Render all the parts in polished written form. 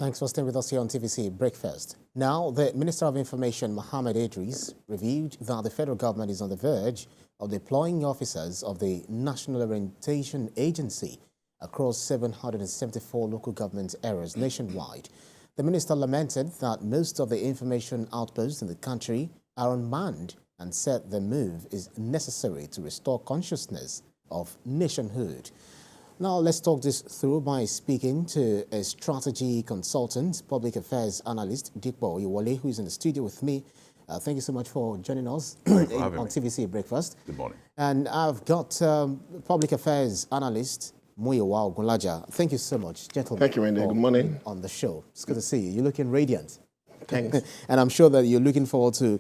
Thanks for staying with us here on TVC Breakfast. Now, the Minister of Information, Mohammed Idris, revealed that the federal government is on the verge of deploying officers of the National Orientation Agency across 774 local government areas nationwide. The minister lamented that most of the information outposts in the country are unmanned and said the move is necessary to restore consciousness of nationhood. Now, let's talk this through by speaking to a strategy consultant, public affairs analyst, Dikbo Iwole, who is in the studio with me. Thank you so much for joining us on TVC Breakfast. Good morning. And I've got public affairs analyst, Muyiwa Ogulaja. Thank you so much, gentlemen. Thank you, Wendy. Good morning. On the show. It's good to see you. You're looking radiant. Thanks. And I'm sure that you're looking forward to,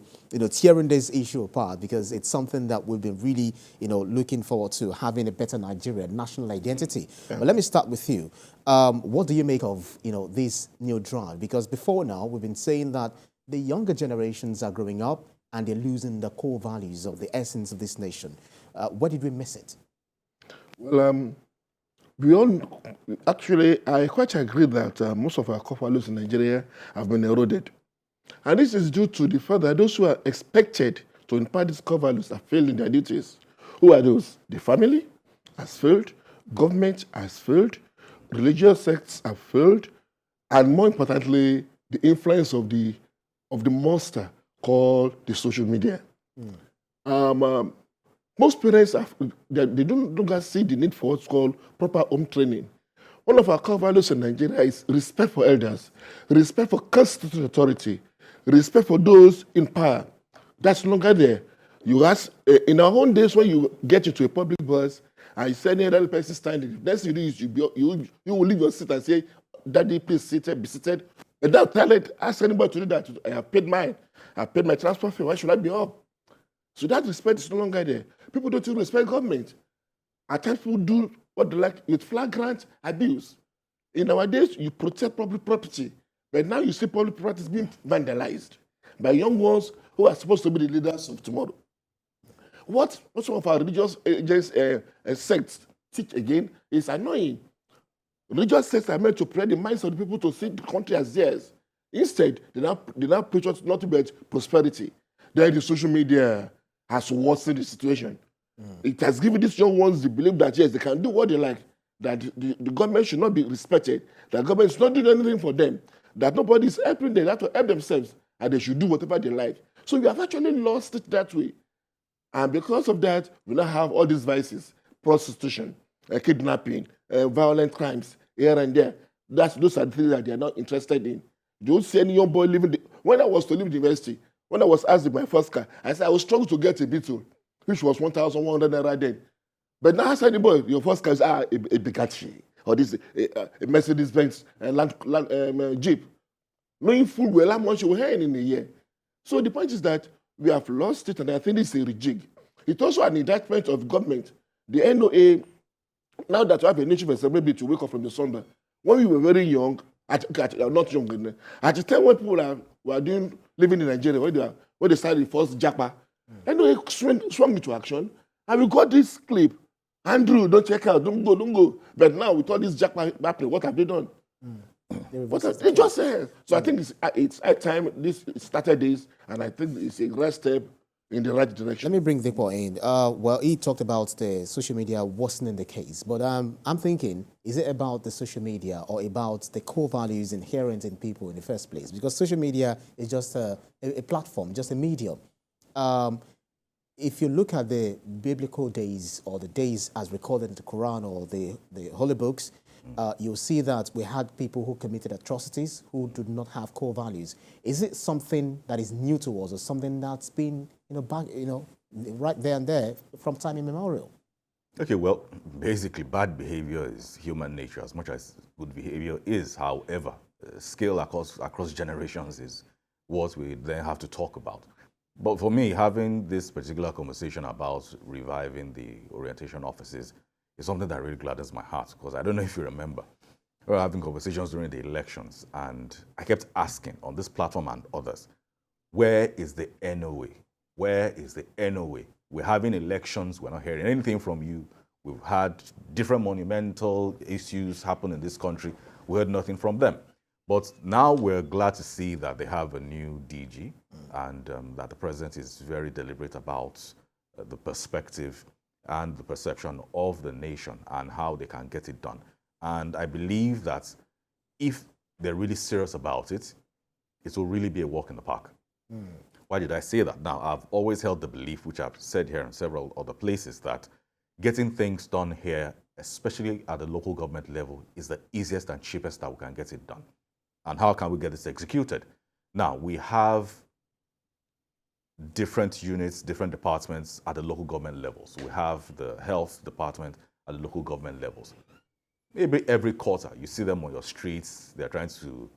tearing this issue apart, because it's something that we've been really, looking forward to, having a better Nigeria, national identity. Yeah. But let me start with you. What do you make of, this new drive? Because before now, we've been saying that the younger generations are growing up and they're losing the core values of the essence of this nation. Where did we miss it? Well, I quite agree that most of our core values in Nigeria have been eroded. And this is due to the fact that those who are expected to impart these core values have failed in their duties. Who are those? The family has failed, government has failed, religious sects have failed, and more importantly, the influence of the monster called the social media. Most parents they don't longer see the need for what's called proper home training. One of our core values in Nigeria is respect for elders, respect for constitutional authority, respect for those in power. That's no longer there. You ask, in our own days, when you get into a public bus and you see any other person standing, the next thing you do is you will leave your seat and say, "Daddy, please be seated." Without talent, ask anybody to do that. I have paid mine. I paid my transport fare. Why should I be up? So that respect is no longer there. People don't even respect government. At times people do what they like with flagrant abuse. In our days, you protect public property. But now you see public property is being vandalized by young ones who are supposed to be the leaders of tomorrow. What some of our religious sects teach again is annoying. Religious sects are meant to prepare the minds of the people to see the country as theirs. Instead, they now preach nothing but prosperity. Then the social media has worsened the situation. It has given these young ones the belief that, yes, they can do what they like, that the government should not be respected, that government is not doing anything for them, that nobody is helping them, they have to help themselves, and they should do whatever they like. So we have actually lost it that way. And because of that, we now have all these vices, prostitution, kidnapping, violent crimes, here and there. Those are the things that they are not interested in. You don't see any young boy living. When I was to leave the university, when I was asked in my first car, I said I was struggling to get a Beetle, which was 1,100 naira then. But now I said, boy, your first car is a Bugatti, or this a Mercedes-Benz Jeep. Knowing full well how much you will earn in a year. So the point is that we have lost it, and I think it's a rejig. It's also an indictment of government. The NOA, now that we have a nation maybe to wake up from the slumber. When we were very young, not young, at the time when people were living in Nigeria, when they started the first Japa, NOA swung into action, and we got this clip. Andrew, don't check out, don't go. But now with all this Japa happening, what have they done? They just said. So I think it's at time this started this, and I think it's a great step in the right direction. Let me bring Dikbo in. Well, he talked about the social media worsening the case, but I'm thinking, is it about the social media or about the core values inherent in people in the first place? Because social media is just a platform, just a medium. If you look at the biblical days or the days as recorded in the Quran or the holy books, you'll see that we had people who committed atrocities who did not have core values. Is it something that is new to us or something that's been, right there and there from time immemorial? Okay, well, basically bad behavior is human nature as much as good behavior is. However, scale across generations is what we then have to talk about. But for me, having this particular conversation about reviving the orientation offices is something that really gladdens my heart, because I don't know if you remember, we were having conversations during the elections, and I kept asking on this platform and others, where is the NOA? Where is the NOA? We're having elections, we're not hearing anything from you. We've had different monumental issues happen in this country. We heard nothing from them. But now we're glad to see that they have a new DG and that the president is very deliberate about the perspective and the perception of the nation and how they can get it done. And I believe that if they're really serious about it, it will really be a walk in the park. Why did I say that? Now, I've always held the belief, which I've said here in several other places, that getting things done here, especially at the local government level, is the easiest and cheapest that we can get it done. And how can we get this executed? Now, we have different units, different departments at the local government levels. We have the health department at the local government levels. Maybe every quarter, you see them on your streets. They're trying to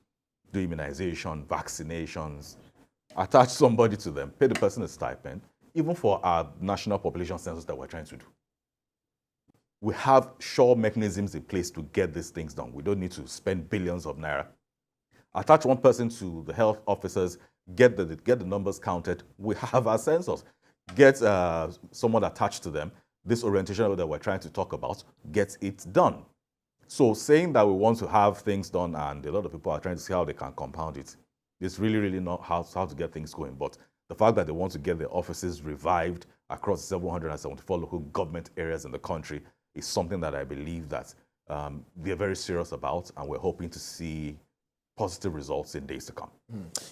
do immunization, vaccinations, attach somebody to them, pay the person a stipend, even for our national population census that we're trying to do. We have sure mechanisms in place to get these things done. We don't need to spend billions of naira. Attach one person to the health officers, get the numbers counted. We have our census. Get someone attached to them. This orientation that we're trying to talk about, get it done. So saying that we want to have things done and a lot of people are trying to see how they can compound it, it's really, really not how to get things going. But the fact that they want to get the offices revived across 774 local government areas in the country is something that I believe that they're very serious about, and we're hoping to see positive results in days to come.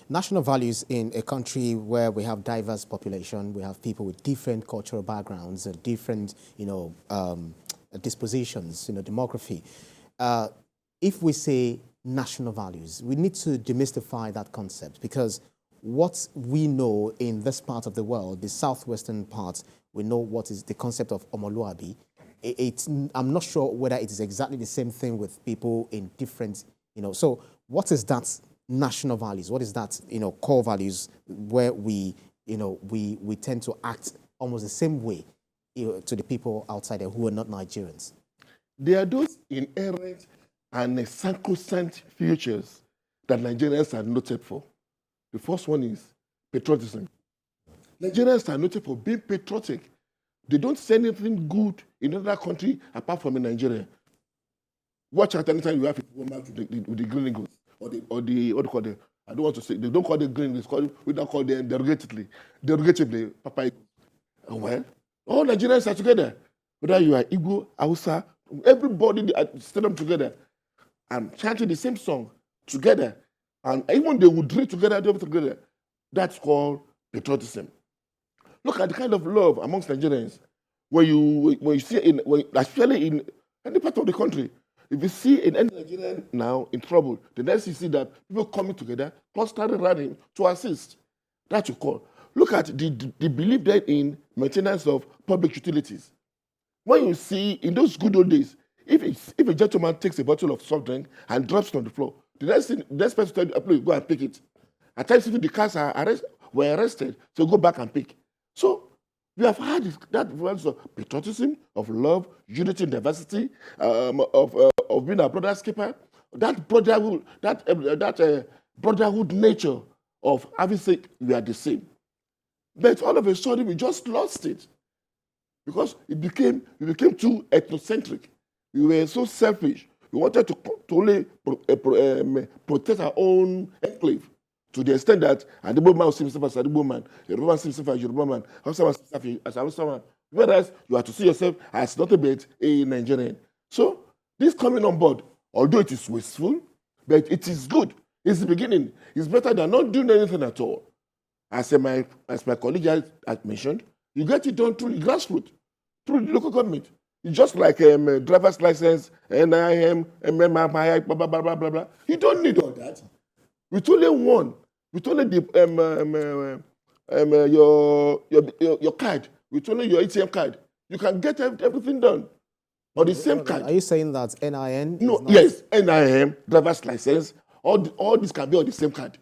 National values in a country where we have diverse population, we have people with different cultural backgrounds, different, dispositions, demography. If we say national values, we need to demystify that concept, because what we know in this part of the world, the southwestern part, we know what is the concept of omoluabi. I'm not sure whether it is exactly the same thing with people in different, so what is that national values? What is that, core values where we tend to act almost the same way to the people outside there who are not Nigerians? There are those inherent and sacrosanct features that Nigerians are noted for. The first one is patriotism. Nigerians are noted for being patriotic. They don't say anything good in another country apart from in Nigeria. Watch out anytime you have to go back with the green eagles or the what do you call them? I don't want to say, they don't call them green eagles, we don't call them derogatively, Papa Eagles. Well, all Nigerians are together. Whether you are Igbo, Hausa, everybody stand up together and chanting the same song together. And even they would read together, that's called patriotism. Look at the kind of love amongst Nigerians. When you see especially in any part of the country, if you see an Nigerian now in trouble, the next you see that people coming together, clustering around him to assist. That's your call. Look at the belief there in maintenance of public utilities. When you see in those good old days, if a gentleman takes a bottle of soft drink and drops it on the floor, the next person tells you, please go and pick it. At times, even the cars were arrested, so go back and pick. So we have had that sense of patriotism, of love, unity, diversity, of being a brother's keeper. That brotherhood nature of having said we are the same. But all of a sudden, we just lost it because we became too ethnocentric. We were so selfish. We wanted to only protect our own enclave to the extent that Adibo man will see himself as Adibo man, Yoruba man sees himself as Yoruba man, Hausa man sees himself as Hausa man. Whereas you have to see yourself as nothing but a Nigerian. So this coming on board, although it is wasteful, but it is good. It's the beginning. It's better than not doing anything at all. As my colleague had mentioned, you get it done through the grassroots, through the local government. It's just like driver's license, NIM, blah, blah, blah, blah, blah. You don't need all that. With only one, with only your card, with only your ATM card, you can get everything done. On the same card. Are you saying that NIN? No, yes, NIM, driver's license, all this can be on the same card.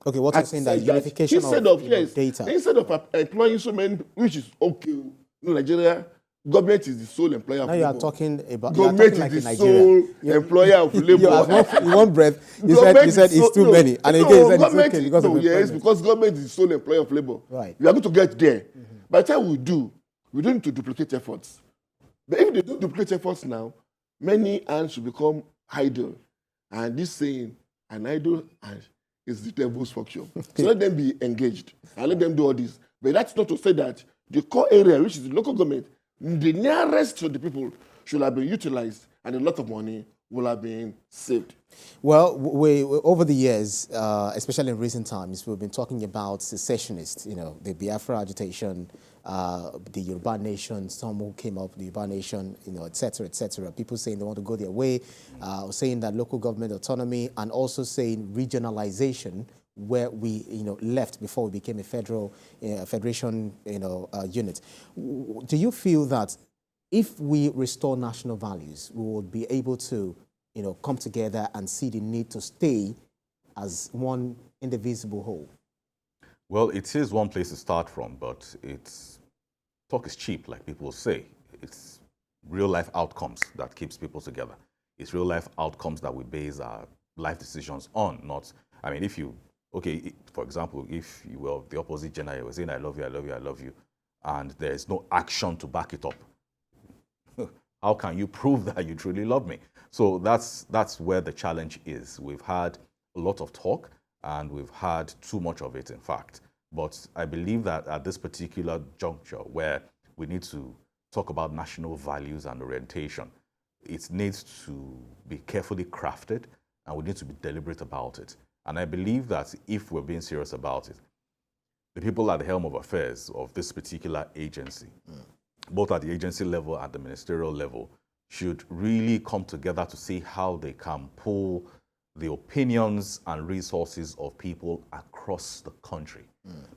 Okay, what you're saying that unification of data. Instead of employing so many, which is okay, Nigeria, government is the sole employer of labor. Now you are talking about government is the sole employer of labor. In one breath, you said it's too many, and again you said it's okay because of yes, because government is the sole employer of labor. Right. We are going to get there. By the time we don't need to duplicate efforts. But if they don't duplicate efforts now, many hands will become idle. And this saying, An idol is the devil's workshop. So let them be engaged and let them do all this. But that's not to say that the core area, which is the local government, the nearest to the people, should have been utilized and a lot of money will have been saved. Well, we over the years, especially in recent times, we've been talking about secessionists, the Biafra agitation, the Yoruba nation, some who came up, the Yoruba nation, et cetera, et cetera. People saying they want to go their way, saying that local government autonomy, and also saying regionalization, where we, left before we became a federation, unit. Do you feel that if we restore national values, we will be able to, come together and see the need to stay as one indivisible whole? Well, it is one place to start from, but talk is cheap, like people say. It's real life outcomes that keeps people together. It's real life outcomes that we base our life decisions on, not, for example, if you were the opposite gender, you were saying, I love you, I love you, I love you, and there is no action to back it up. How can you prove that you truly love me? So that's where the challenge is. We've had a lot of talk, and we've had too much of it, in fact. But I believe that at this particular juncture, where we need to talk about national values and orientation, it needs to be carefully crafted, and we need to be deliberate about it. And I believe that if we're being serious about it, the people at the helm of affairs of this particular agency, both at the agency level and the ministerial level, should really come together to see how they can pull the opinions and resources of people across the country.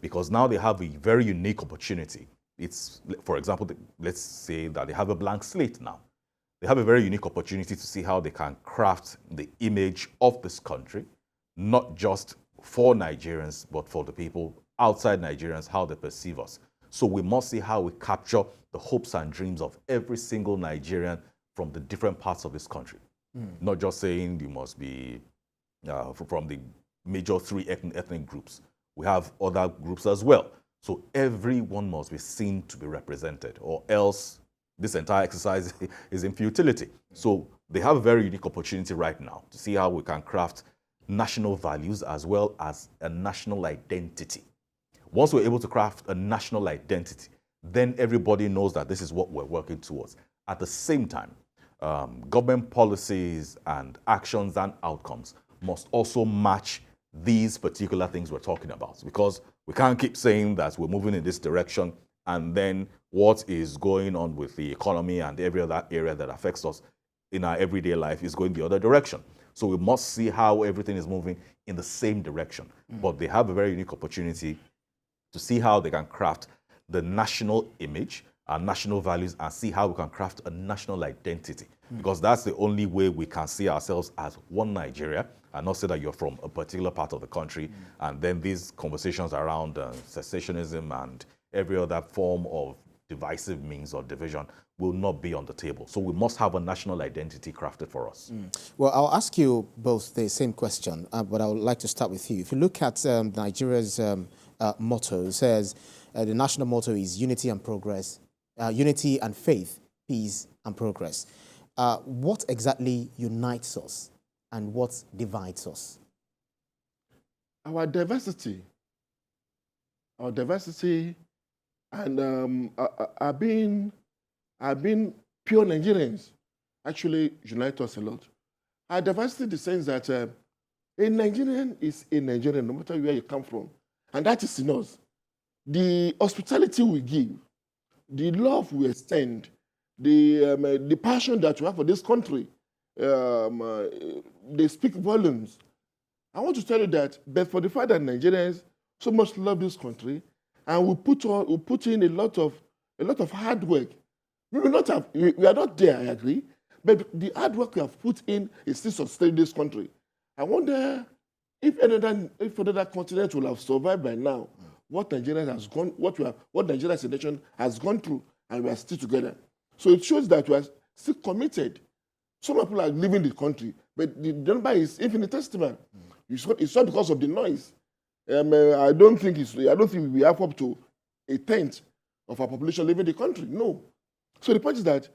Because now they have a very unique opportunity. It's, for example, let's say that they have a blank slate now. They have a very unique opportunity to see how they can craft the image of this country, not just for Nigerians, but for the people outside Nigerians, how they perceive us. So we must see how we capture the hopes and dreams of every single Nigerian from the different parts of this country. Not just saying you must be from the major three ethnic groups. We have other groups as well. So everyone must be seen to be represented, or else this entire exercise is in futility. So they have a very unique opportunity right now to see how we can craft national values as well as a national identity. Once we're able to craft a national identity, then everybody knows that this is what we're working towards. At the same time, government policies and actions and outcomes must also match these particular things we're talking about, because we can't keep saying that we're moving in this direction and then what is going on with the economy and every other area that affects us in our everyday life is going the other direction. So we must see how everything is moving in the same direction. But they have a very unique opportunity to see how they can craft the national image, our national values, and see how we can craft a national identity. Because that's the only way we can see ourselves as one Nigeria, and not say that you're from a particular part of the country. And then these conversations around secessionism and every other form of divisive means or division will not be on the table. So we must have a national identity crafted for us. Well, I'll ask you both the same question, but I would like to start with you. If you look at Nigeria's motto, it says the national motto is unity and progress, unity and faith, peace and progress. What exactly unites us and what divides us? Our diversity and our being pure Nigerians actually unite us a lot. Our diversity in the sense that a Nigerian is a Nigerian no matter where you come from. And that is in us. The hospitality we give, the love we extend, the passion that we have for this country, they speak volumes. I want to tell you that, but for the fact that Nigerians so much love this country, and we put in a lot of hard work. We are not there, I agree, but the hard work we have put in is still sustaining this country. I wonder if another continent will have survived by now what Nigeria has gone, what Nigeria as a nation has gone through, and we are still together. So it shows that we are still committed. Some people are leaving the country, but the number is infinitesimal. It's not because of the noise. I don't think we have up to a tenth of our population leaving the country. No. So the point is that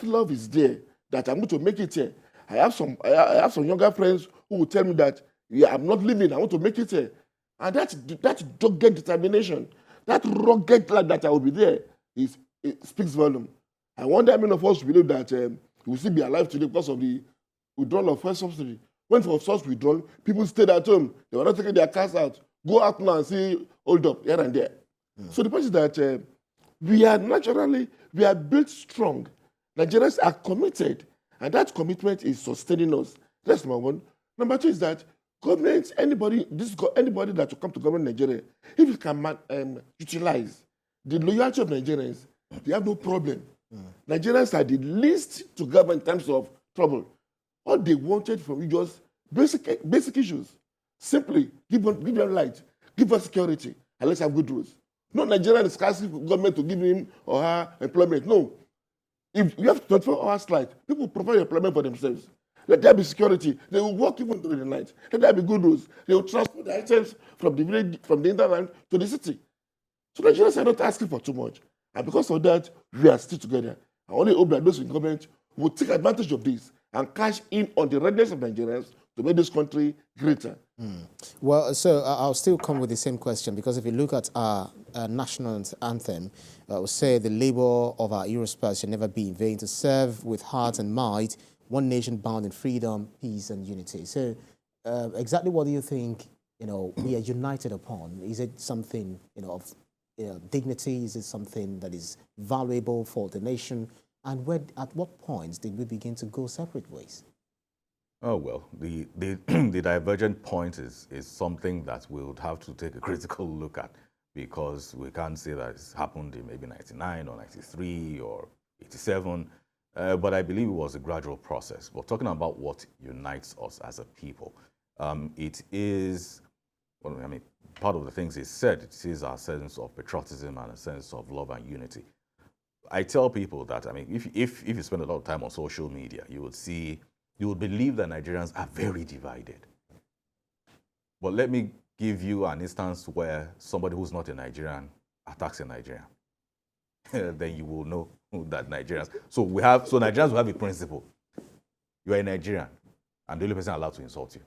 love is there. That I'm going to make it here. I have some younger friends who will tell me that Yeah, I'm not leaving. I want to make it here. And that dogged determination, that rugged life that I will be there, it speaks volume. I wonder how many of us believe that we will still be alive today because of the withdrawal of first subsidy. When for first withdrawal, people stayed at home. They were not taking their cars out. Go out now and see hold up here and there. So the point is that we are built strong. Nigerians are committed, and that commitment is sustaining us. That's number one. Number two is that government, anybody that will come to government in Nigeria, if it can utilize the loyalty of Nigerians, they have no problem. Nigerians are the least to government in terms of trouble. All they wanted from you just basic issues. Simply give them light, give us security, and let's have good rules. No Nigerian is asking for government to give him or her employment. No. If you have 24 hours light, people provide employment for themselves. Let there be security. They will work even during the night. Let there be good roads. They will transport the items from the village, from the hinterland to the city. So Nigerians are not asking for too much. And because of that, we are still together. I only hope that those in government will take advantage of this and cash in on the readiness of Nigerians to make this country greater. Well, so I'll still come with the same question, because if you look at our national anthem, we say the labor of our hero spouse shall never be in vain, to serve with heart and might, one nation bound in freedom, peace, and unity. So exactly what do you think, we are united upon? Is it something, of dignity? Is it something that is valuable for the nation? And at what points did we begin to go separate ways? Oh, well, the the divergent point is something that we would have to take a critical look at, because we can't say that it's happened in maybe 99 or 93 or 87, but I believe it was a gradual process. But talking about what unites us as a people, it is, well, I mean, part of the things he said, it is our sense of patriotism and a sense of love and unity. I tell people that, I mean, if you spend a lot of time on social media, you would believe that Nigerians are very divided. But let me give you an instance where somebody who's not a Nigerian attacks a Nigerian. Then you will know that Nigerians. So Nigerians will have a principle. You are a Nigerian, and the only person allowed to insult you.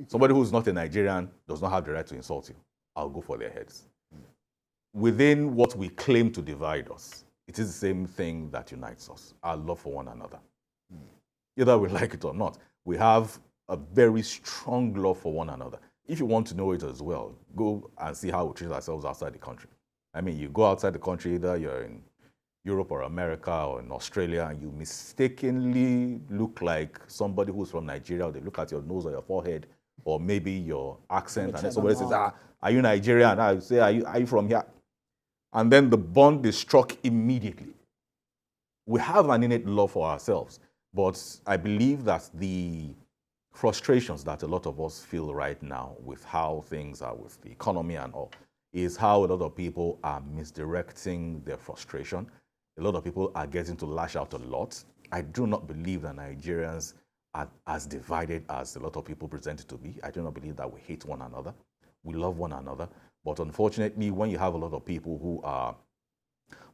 Somebody who's not a Nigerian does not have the right to insult you. I'll go for their heads. Within what we claim to divide us, it is the same thing that unites us, our love for one another. Either we like it or not, we have a very strong love for one another. If you want to know it as well, go and see how we treat ourselves outside the country. I mean, you go outside the country, either you're in Europe or America or in Australia, and you mistakenly look like somebody who's from Nigeria, or they look at your nose or your forehead, or maybe your accent, and then somebody says, are you Nigerian? I say, are you from here? And then the bond is struck immediately. We have an innate love for ourselves. But I believe that the frustrations that a lot of us feel right now with how things are with the economy and all is how a lot of people are misdirecting their frustration. A lot of people are getting to lash out a lot. I do not believe that Nigerians are as divided as a lot of people present it to be. I do not believe that we hate one another. We love one another. But unfortunately, when you have a lot of people who are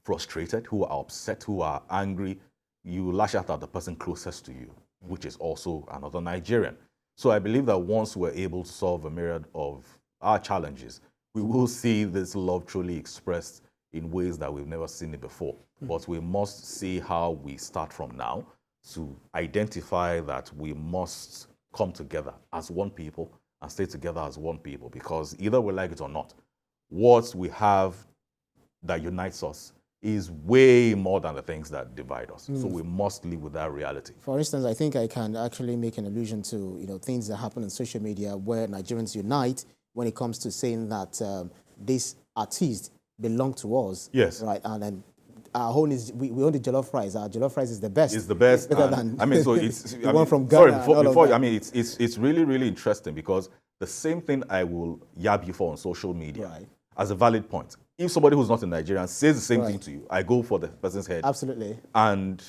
frustrated, who are upset, who are angry, you lash out at the person closest to you, which is also another Nigerian. So I believe that once we're able to solve a myriad of our challenges, we will see this love truly expressed in ways that we've never seen it before. But we must see how we start from now to identify that we must come together as one people and stay together as one people, because either we like it or not, what we have that unites us is way more than the things that divide us. So we must live with that reality. For instance, I think I can actually make an allusion to things that happen on social media where Nigerians unite when it comes to saying that these artists belong to us. Yes. Right, and then our own is we own the jollof rice. Our jollof rice is the best. It's the best. Better than I mean, so it's the one from Ghana. Sorry, before I mean, it's really, really interesting, because the same thing I will yab you for on social media as a valid point. If somebody who's not a Nigerian says the same thing to you, I go for the person's head. Absolutely. And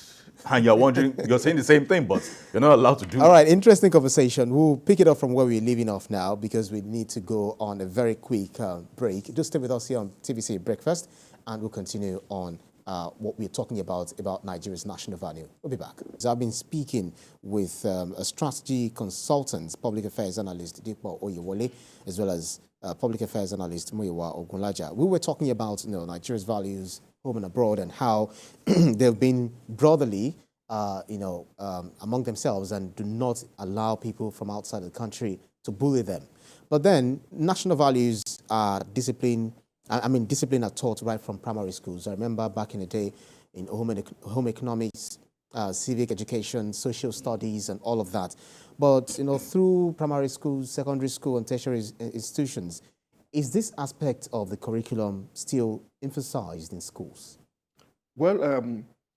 you're wondering, you're saying the same thing, but you're not allowed to do it. All right, interesting conversation. We'll pick it up from where we're leaving off now, because we need to go on a very quick break. Just stay with us here on TVC Breakfast, and we'll continue on what we're talking about Nigeria's national value. We'll be back. So I've been speaking with a strategy consultant, public affairs analyst Dipo Oyewole, as well as public affairs analyst Muyiwa Ogunlaja. We were talking about Nigeria's values, home and abroad, and how they've been brotherly, among themselves, and do not allow people from outside the country to bully them. But then national values are discipline. Discipline are taught right from primary schools. I remember back in the day in home economics, civic education, social studies, and all of that. But through primary schools, secondary school, and tertiary institutions, is this aspect of the curriculum still emphasized in schools? Well,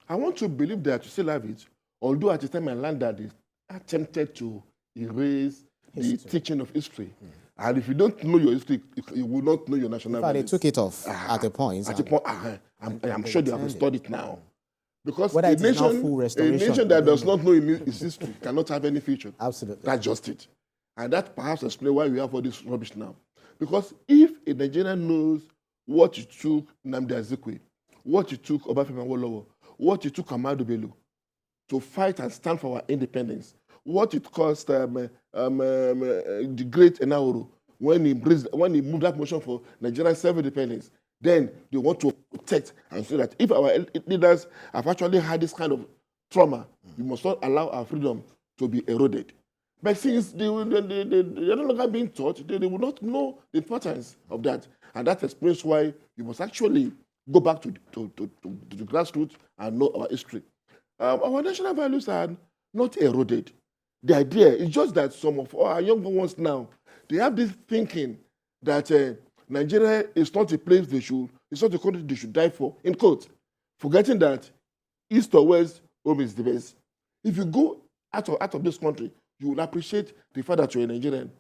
I want to believe that you still have it, although at the time I learned that they attempted to erase the teaching of history. And if you don't know your history, you will not know your national values. They took it off at a point. At a point, I'm sure they have studied it now. Because a nation that does not know its history cannot have any future. Absolutely. That's just it. And that perhaps explains why we have all this rubbish now. Because if a Nigerian knows what you took Nnamdi Azikiwe, what you took Obafemi Awolowo, what you took Ahmadu Bello to fight and stand for our independence, what it cost the great Enaoro when he moved that motion for Nigerian self-independence, then they want to protect and say that if our leaders have actually had this kind of trauma, we must not allow our freedom to be eroded. But since they are no longer being taught, they will not know the importance of that. And that explains why we must actually go back to the grassroots and know our history. Our national values are not eroded. The idea is just that some of our younger ones now, they have this thinking that Nigeria is not a place it's not a country they should die for, in quotes, forgetting that east or west, home is the best. If you go out of this country, you will appreciate the fact that you're a Nigerian.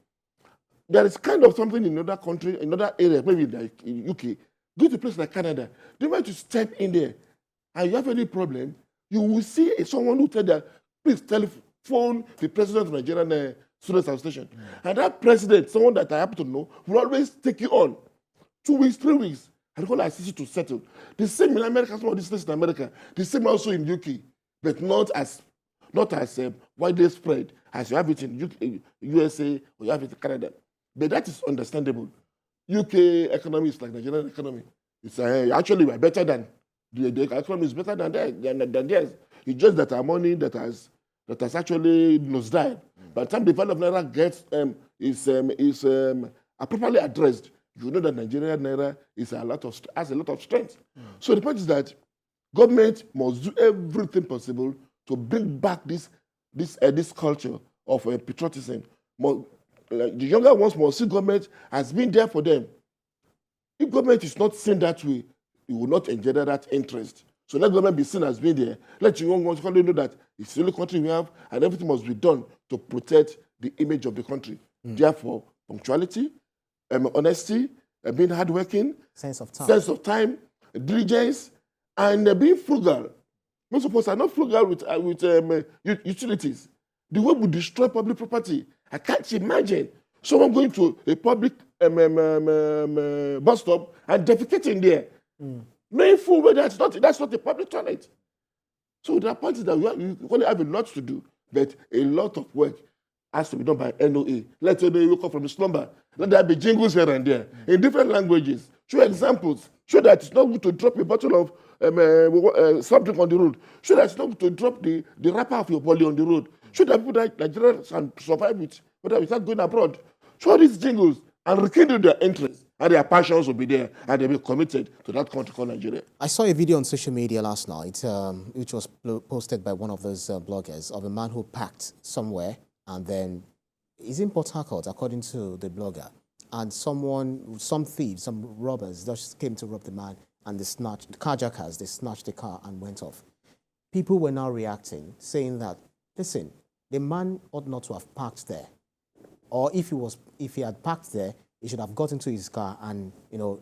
There is kind of something in another country, in another area, maybe like in UK, go to a place like Canada, they want to step in there, and you have any problem, you will see someone who tell that, please telephone the president of Nigerian Students Association. And that president, someone that I happen to know, will always take you on 2 weeks, 3 weeks, and call assist you to settle. The same in America, some of these places in America, the same also in UK, but not as widely spread as you have it in USA or you have it in Canada. But that is understandable. UK economy is like Nigerian economy. It's actually we're better than the economy is better than theirs. It's just that our money that has actually nosedived. By the time the value of naira gets is properly addressed, you know that Nigerian naira has a lot of strength. So the point is that government must do everything possible to bring back this culture of patriotism. The younger ones must see government has been there for them. If government is not seen that way, it will not engender that interest. So let government be seen as being there. Let young ones know that it's the only country we have, and everything must be done to protect the image of the country. Therefore, punctuality, honesty, being hardworking, sense of time, diligence, and being frugal. Most of us are not frugal with utilities. The way we destroy public property, I can't imagine someone going to a public bus stop and defecating there. Knowing full well that's not a public toilet. So the point is that we only have a lot to do, but a lot of work has to be done by NOA. Let NOA wake up from the slumber. Let there be jingles here and there in different languages. Show examples. Show that it's not good to drop a bottle of something on the road. Show that it's not good to drop the wrapper of your body on the road. Show that people that Nigeria can survive it, but without going abroad. Show these jingles and rekindle their interest. And their passions will be there, and they'll be committed to that country called Nigeria. I saw a video on social media last night, which was posted by one of those bloggers, of a man who parked somewhere, and then he's in Port Harcourt, according to the blogger. And some thieves, some robbers, just came to rob the man, and carjackers, they snatched the car and went off. People were now reacting, saying that, listen, the man ought not to have parked there. Or if he had parked there, he should have got into his car and,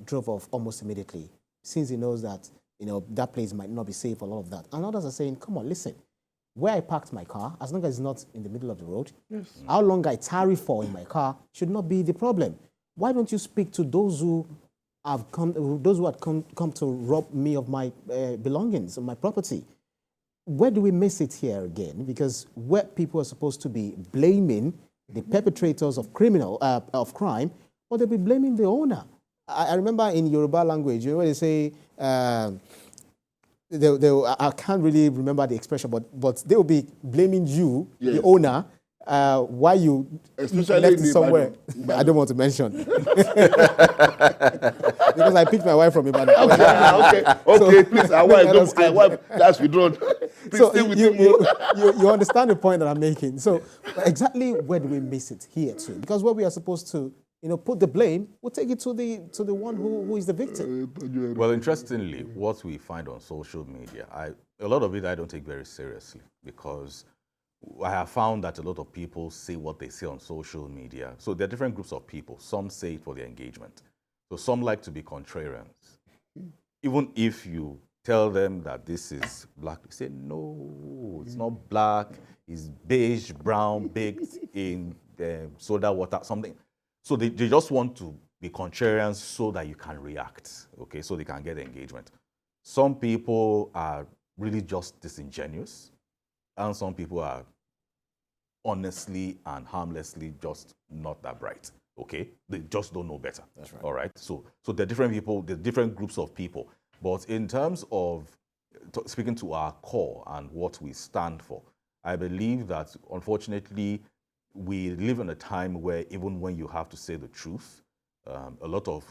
drove off almost immediately, since he knows that, that place might not be safe, all of that. And others are saying, come on, listen, where I parked my car, as long as it's not in the middle of the road, how long I tarry for in my car should not be the problem. Why don't you speak to those who have come, those who had come to rob me of my belongings, of my property. Where do we miss it here again? Because where people are supposed to be blaming the perpetrators of crime, but they'll be blaming the owner. I remember in Yoruba language, when they say, I can't really remember the expression, but they will be blaming you, the owner, why you especially left it somewhere. I don't want to mention. Because I picked my wife from Ibadan. Okay, please, our wife, that's withdrawn. Please So stay with you understand the point that I'm making. So exactly where do we miss it here too? Because where we are supposed to, put the blame, we'll take it to the one who is the victim. Well, interestingly, what we find on social media, a lot of it I don't take very seriously, because I have found that a lot of people say what they say on social media. So there are different groups of people. Some say it for their engagement. So some like to be contrarians. Even if you tell them that this is black, they say, no, it's not black. It's beige, brown, baked in soda water, something. So they just want to be contrarians so that you can react, okay, so they can get engagement. Some people are really just disingenuous, and some people are honestly and harmlessly just not that bright, okay? They just don't know better. That's right. All right? So they're different people, they're different groups of people. But in terms of speaking to our core and what we stand for, I believe that, unfortunately, we live in a time where even when you have to say the truth, a lot of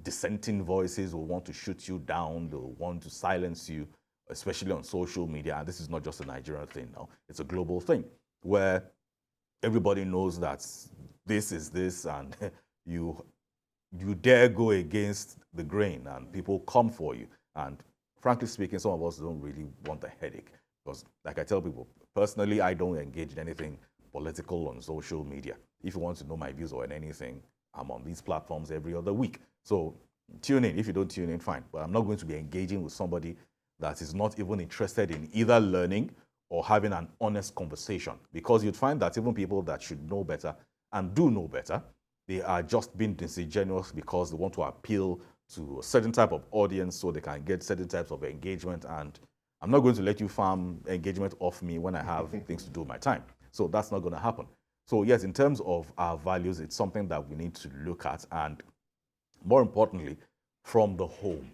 dissenting voices will want to shoot you down, they'll want to silence you, especially on social media. And this is not just a Nigerian thing now, it's a global thing, where everybody knows that this is this, and you dare go against the grain, and people come for you. And frankly speaking, some of us don't really want a headache, because like I tell people, personally, I don't engage in anything political on social media. If you want to know my views on anything, I'm on these platforms every other week. So tune in. If you don't tune in, fine. But I'm not going to be engaging with somebody that is not even interested in either learning or having an honest conversation, because you'd find that even people that should know better and do know better, they are just being disingenuous because they want to appeal to a certain type of audience so they can get certain types of engagement. And I'm not going to let you farm engagement off me when I have things to do with my time. So that's not going to happen. So yes, in terms of our values, it's something that we need to look at, and more importantly, from the home.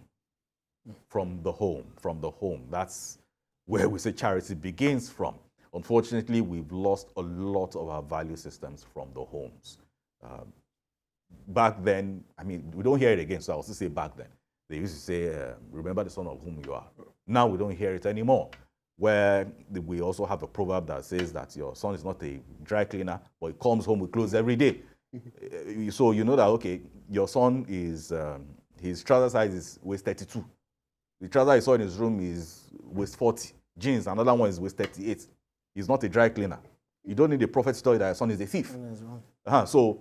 From the home. That's where we say charity begins from. Unfortunately, we've lost a lot of our value systems from the homes. Back then, I mean, we don't hear it again, so I'll still say back then. They used to say, remember the son of whom you are. Now we don't hear it anymore, where we also have a proverb that says that your son is not a dry cleaner, but he comes home with clothes every day. So you know that, okay, your son is, his trouser size is waist 32. The trouser I saw in his room is waist 40. Jeans, another one is waist 38. He's not a dry cleaner. You don't need a prophet to tell you that your son is a thief. So,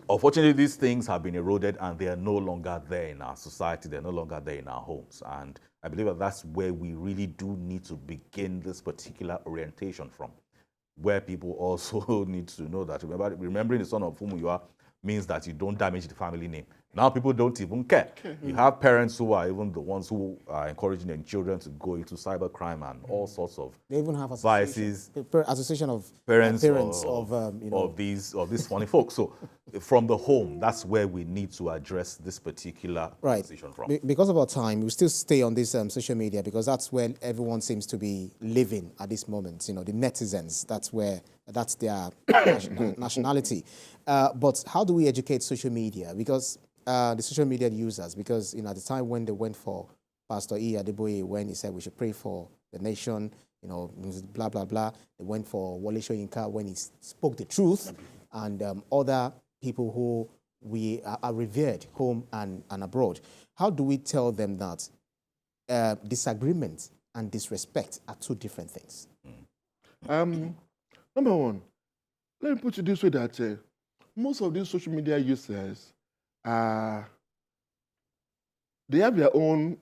unfortunately, these things have been eroded, and they are no longer there in our society. They're no longer there in our homes. And I believe that that's where we really do need to begin this particular orientation from, where people also need to know that remembering the son of whom you are means that you don't damage the family name. Now people don't even care. You have parents who are even the ones who are encouraging their children to go into cybercrime and all sorts of They even have vices. Association of Parents of these funny folks. So from the home, that's where we need to address this particular position from. Because of our time, we still stay on this social media, because that's where everyone seems to be living at this moment. You know, the netizens, that's their nationality. But how do we educate social media? Because the social media users, because at the time when they went for Pastor E. Adeboye, when he said we should pray for the nation, blah, blah, blah. They went for Wole Soyinka when he spoke the truth, and other people who we are revered home and abroad. How do we tell them that disagreement and disrespect are two different things? Number one, let me put it this way, that most of these social media users, they have their own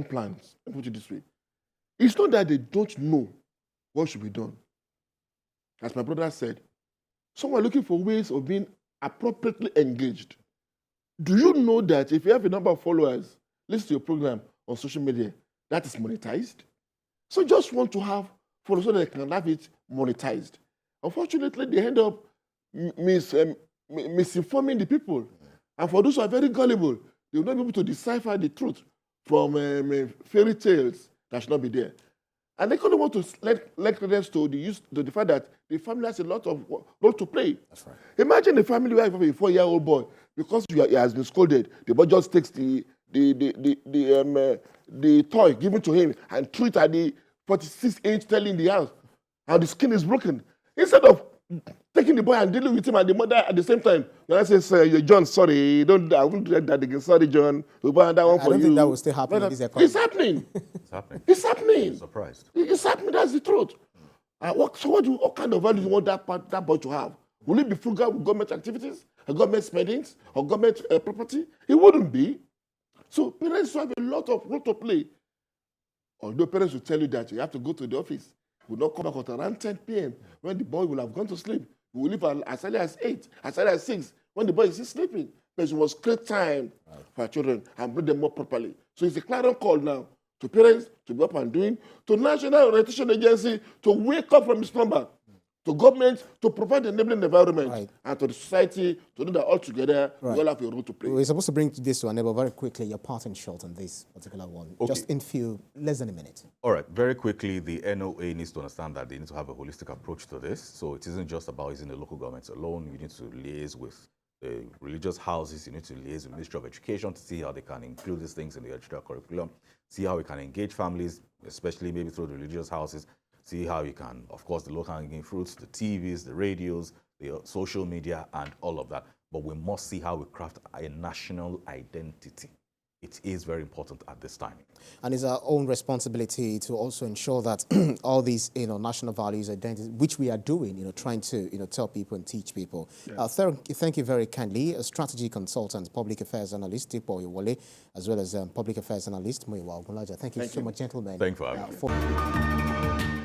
plans. Let me put it this way. It's not that they don't know what should be done. As my brother said, some are looking for ways of being appropriately engaged. Do you know that if you have a number of followers, listen to your program on social media, that is monetized? So just want to have followers so that they can have it monetized. Unfortunately, they end up misinforming the people. And for those who are very gullible, they will not be able to decipher the truth from fairy tales that should not be there. And they couldn't want to let credence to the fact that the family has a lot of role to play. That's right. Imagine a family where you have a 4-year-old boy, because he has been scolded, the boy just takes the toy given to him and threw it at the 46-inch telly in the house, and the skin is broken. Instead of taking the boy and dealing with him and the mother at the same time, when I say, John, sorry, I won't do that again. Sorry, John, we'll buy that one for you. I don't think that will still happen in this economy. It's happening. It's happening. It's happening. Surprised. It's happening. That's the truth. What kind of value do you want that boy to have? Will it be frugal with government activities, or government spendings, or government property? It wouldn't be. So parents have a lot of role to play. Although parents will tell you that you have to go to the office, will not come back at around 10 p.m. when the boy will have gone to sleep. We will leave as early as 8, as early as 6, when the boy is still sleeping. But you must create time for our children and bring them up properly. So it's a clarion call now to parents to be up and doing, to National Orientation Agency to wake up from its slumber, to government to provide an enabling environment, and to the society to do that all together. We all have a role to play. We're supposed to bring this to an end, but very quickly, your parting shot on this particular one. Okay. Just in less than a minute. All right, very quickly, the NOA needs to understand that they need to have a holistic approach to this. So it isn't just about using the local governments alone. You need to liaise with the religious houses. You need to liaise with the Ministry of Education to see how they can include these things in the educational curriculum, see how we can engage families, especially maybe through the religious houses, see how you can, of course, the low-hanging fruits, the TVs, the radios, the social media, and all of that. But we must see how we craft a national identity. It is very important at this time. And it's our own responsibility to also ensure that all these, national values, identity, which we are doing, trying to, tell people and teach people. Yeah. Thank you very kindly. A strategy consultant, public affairs analyst, Tipo Iwole, as well as public affairs analyst, Muyiwa Ogunlaja. Thank you so much, gentlemen. Thank you for having me.